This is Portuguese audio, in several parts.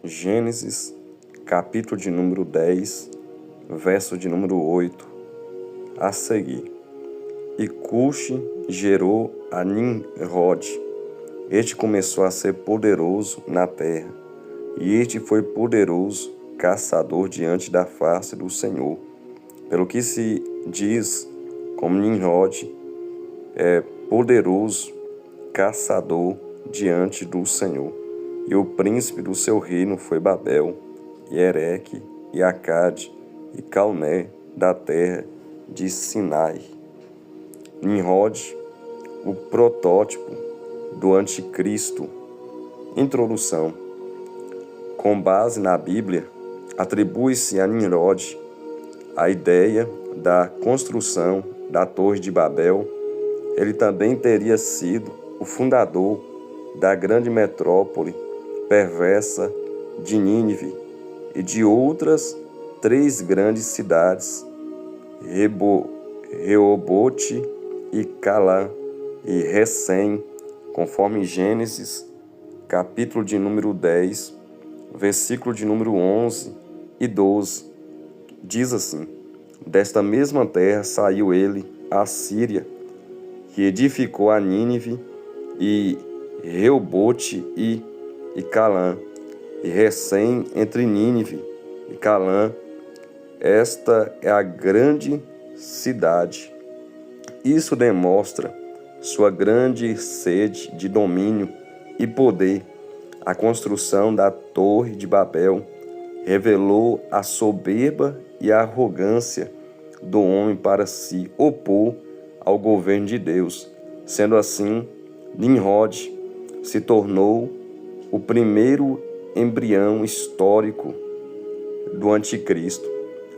Gênesis, capítulo de número 10, verso de número 8, a seguir. E Cuxi gerou a Nimrod. Este começou a ser poderoso na terra, e este foi poderoso caçador diante da face do Senhor. Pelo que se diz como Nimrod é poderoso caçador diante do Senhor. E o príncipe do seu reino foi Babel, e Ereque, e Acade, e Calné, da terra de Sinai. Nimrod, o protótipo do anticristo. Introdução. Com base na Bíblia, atribui-se a Nimrod a ideia da construção da Torre de Babel. Ele também teria sido o fundador da grande metrópole perversa de Nínive e de outras 3 grandes cidades, Reobote e Calã e Recém, conforme Gênesis, capítulo de número 10, versículo de número 11 e 12. Diz assim: desta mesma terra saiu ele, a Síria, que edificou a Nínive e Reobote e Calã, e Recém entre Nínive e Calã. Esta é a grande cidade. Isso demonstra sua grande sede de domínio e poder. A construção da Torre de Babel revelou a soberba e a arrogância do homem para se opor ao governo de Deus. Sendo assim, Nimrod se tornou o primeiro embrião histórico do anticristo.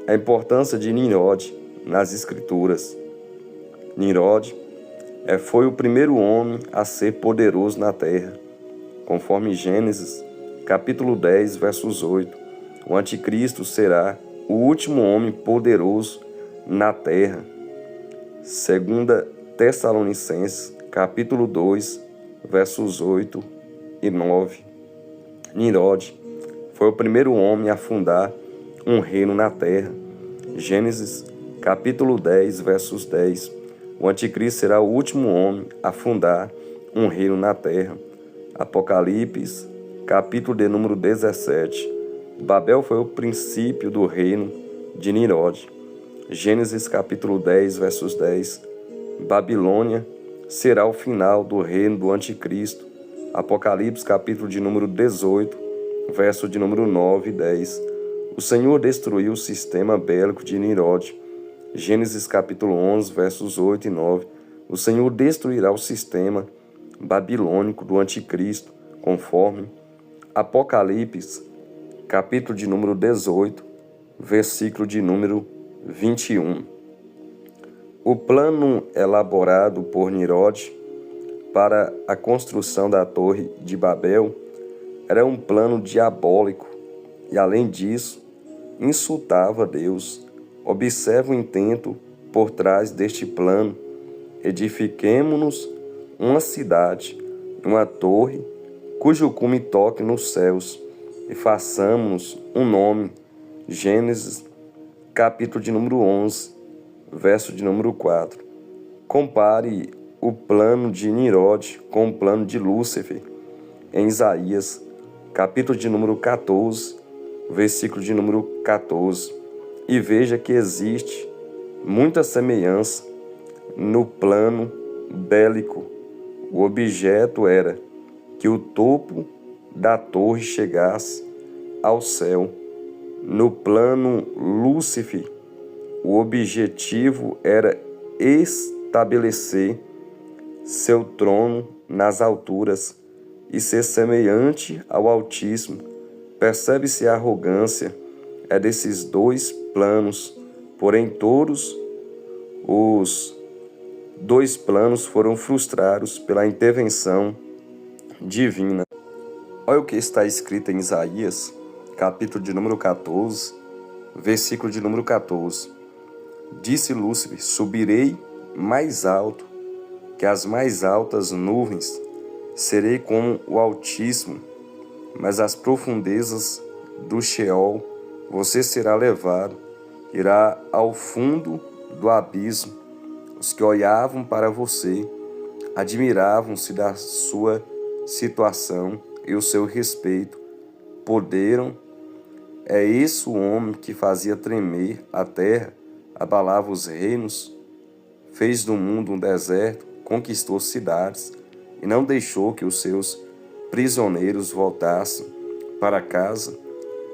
A importância de Nimrod nas Escrituras. Nimrod foi o primeiro homem a ser poderoso na terra. Conforme Gênesis, capítulo 10, versos 8, o anticristo será o último homem poderoso na terra. 2 Tessalonicenses, capítulo 2, versos 8 e 9. Nimrod foi o primeiro homem a fundar um reino na terra. Gênesis, capítulo 10, versos 10. O anticristo será o último homem a fundar um reino na terra. Apocalipse, capítulo de número 17. Babel foi o princípio do reino de Nimrod. Gênesis, capítulo 10, versos 10. Babilônia será o final do reino do anticristo. Apocalipse, capítulo de número 18, verso de número 9 e 10. O Senhor destruiu o sistema bélico de Nimrod. Gênesis, capítulo 11, versos 8 e 9. O Senhor destruirá o sistema babilônico do anticristo, conforme Apocalipse, capítulo de número 18, versículo de número 21. O plano elaborado por Nimrod para a construção da Torre de Babel era um plano diabólico e, além disso, insultava Deus. Observe o intento por trás deste plano. Edifiquemo-nos uma cidade, uma torre, cujo cume toque nos céus, e façamos um nome. Gênesis, capítulo de número 11, verso de número 4. Compare o plano de Nimrod com o plano de Lúcifer em Isaías, capítulo de número 14, versículo de número 14. E veja que existe muita semelhança no plano bélico. O objeto era que o topo da torre chegasse ao céu. No plano Lúcifer, o objetivo era estabelecer seu trono nas alturas e ser semelhante ao Altíssimo. Percebe-se a arrogância desses 2 planos, porém todos os 2 planos foram frustrados pela intervenção divina. Olha o que está escrito em Isaías, capítulo de número 14, versículo de número 14. Disse Lúcifer: subirei mais alto que as mais altas nuvens, serei como o Altíssimo. mas às profundezas do Sheol você será levado, irá ao fundo do abismo. Os que olhavam para você admiravam-se da sua situação e o seu respeito. Poderam. É esse o homem que fazia tremer a terra, abalava os reinos, fez do mundo um deserto, conquistou cidades e não deixou que os seus prisioneiros voltassem para casa.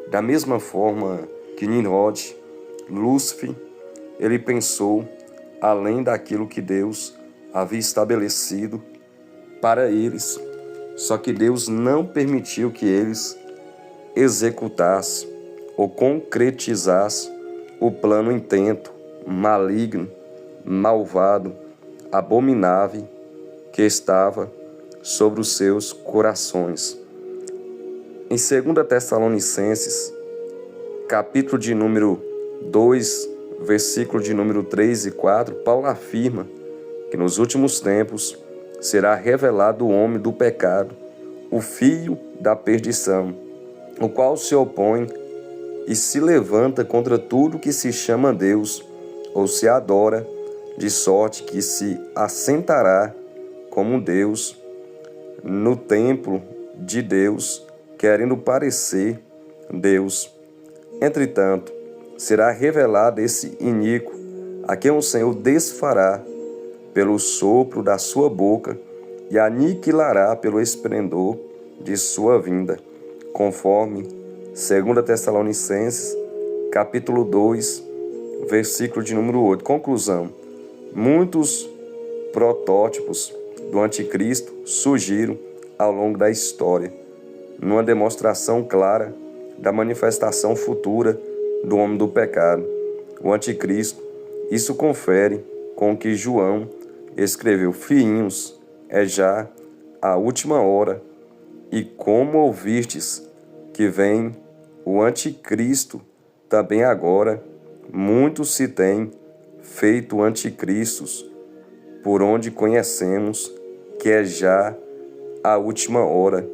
Da mesma forma que Nimrod, Lúcifer, ele pensou além daquilo que Deus havia estabelecido para eles. Só que Deus não permitiu que eles executassem ou concretizassem o plano intento maligno, malvado, abominável que estava sobre os seus corações. Em 2 Tessalonicenses, capítulo de número 2, versículo de número 3 e 4, Paulo afirma que nos últimos tempos será revelado o homem do pecado, o filho da perdição, o qual se opõe e se levanta contra tudo que se chama Deus ou se adora, de sorte que se assentará como Deus no templo de Deus, querendo parecer Deus. Entretanto, será revelado esse iníquo, a quem o Senhor desfará pelo sopro da sua boca e aniquilará pelo esplendor de sua vinda, conforme 2 Tessalonicenses, capítulo 2, versículo de número 8. Conclusão: muitos protótipos do anticristo surgiram ao longo da história, numa demonstração clara da manifestação futura do homem do pecado, o anticristo. Isso confere com o que João escreveu: filhinhos, é já a última hora, e como ouvistes que vem o anticristo, também agora muitos se têm feito anticristos, por onde conhecemos que é já a última hora.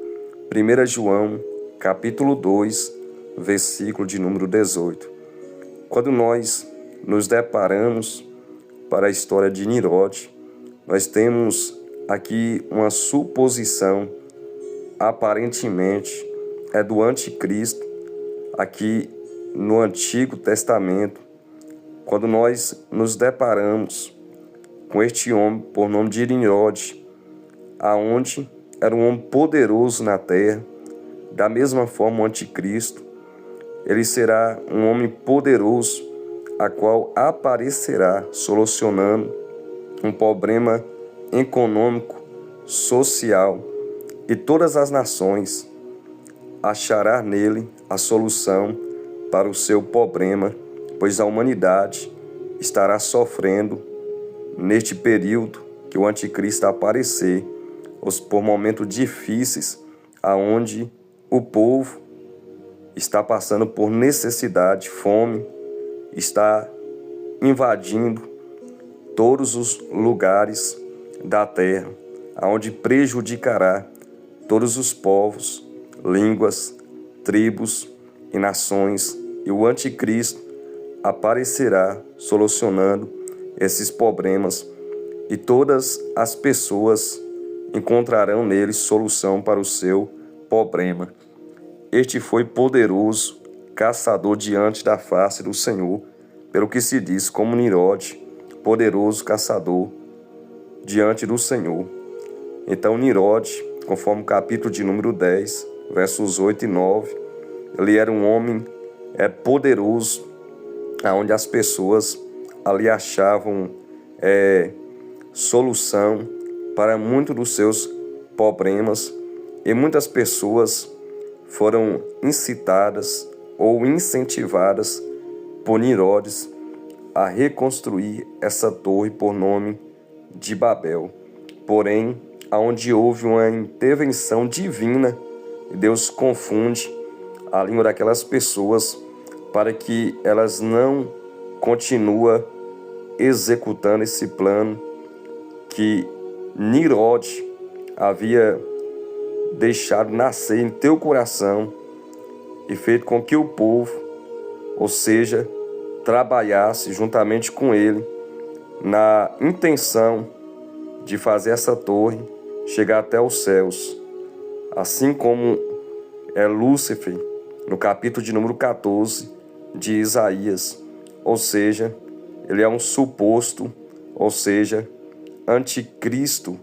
1 João, capítulo 2, versículo de número 18. Quando nós nos deparamos para a história de Nimrod, nós temos aqui uma suposição, aparentemente, é do anticristo, aqui no Antigo Testamento. Quando nós nos deparamos com este homem por nome de Nimrod, aonde era um homem poderoso na terra, da mesma forma o anticristo, ele será um homem poderoso, a qual aparecerá solucionando um problema econômico, social, e todas as nações achará nele a solução para o seu problema, pois a humanidade estará sofrendo neste período que o anticristo aparecer, por momentos difíceis, aonde o povo está passando por necessidade, fome, está invadindo todos os lugares da terra, aonde prejudicará todos os povos, línguas, tribos e nações, e o anticristo aparecerá solucionando esses problemas, e todas as pessoas encontrarão nele solução para o seu problema. Este foi poderoso caçador diante da face do Senhor, pelo que se diz como Nimrod, poderoso caçador diante do Senhor. Então Nimrod, conforme o capítulo de número 10, versos 8 e 9, ele era um homem poderoso, onde as pessoas ali achavam solução para muitos dos seus problemas, e muitas pessoas foram incitadas ou incentivadas por Nimrod a reconstruir essa torre por nome de Babel. Porém, aonde houve uma intervenção divina, Deus confunde a língua daquelas pessoas para que elas não continuem executando esse plano que Nimrod havia deixado nascer em teu coração e feito com que o povo, ou seja, trabalhasse juntamente com ele na intenção de fazer essa torre chegar até os céus, assim como é Lúcifer no capítulo de número 14 de Isaías, ou seja, ele é um suposto, ou seja, anticristo.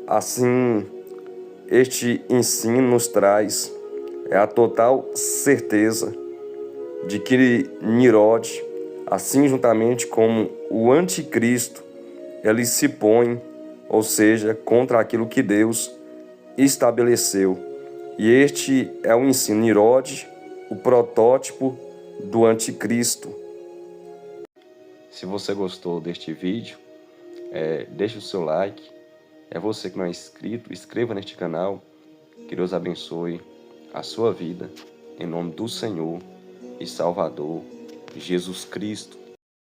Assim, este ensino nos traz a total certeza de que Nirod, assim juntamente como o anticristo, ele se põe, ou seja, contra aquilo que Deus estabeleceu. E este é o ensino Nirod, o protótipo do anticristo. Se você gostou deste vídeo, deixe o seu like. É você que não é inscrito, inscreva neste canal. Que Deus abençoe a sua vida, em nome do Senhor e Salvador Jesus Cristo.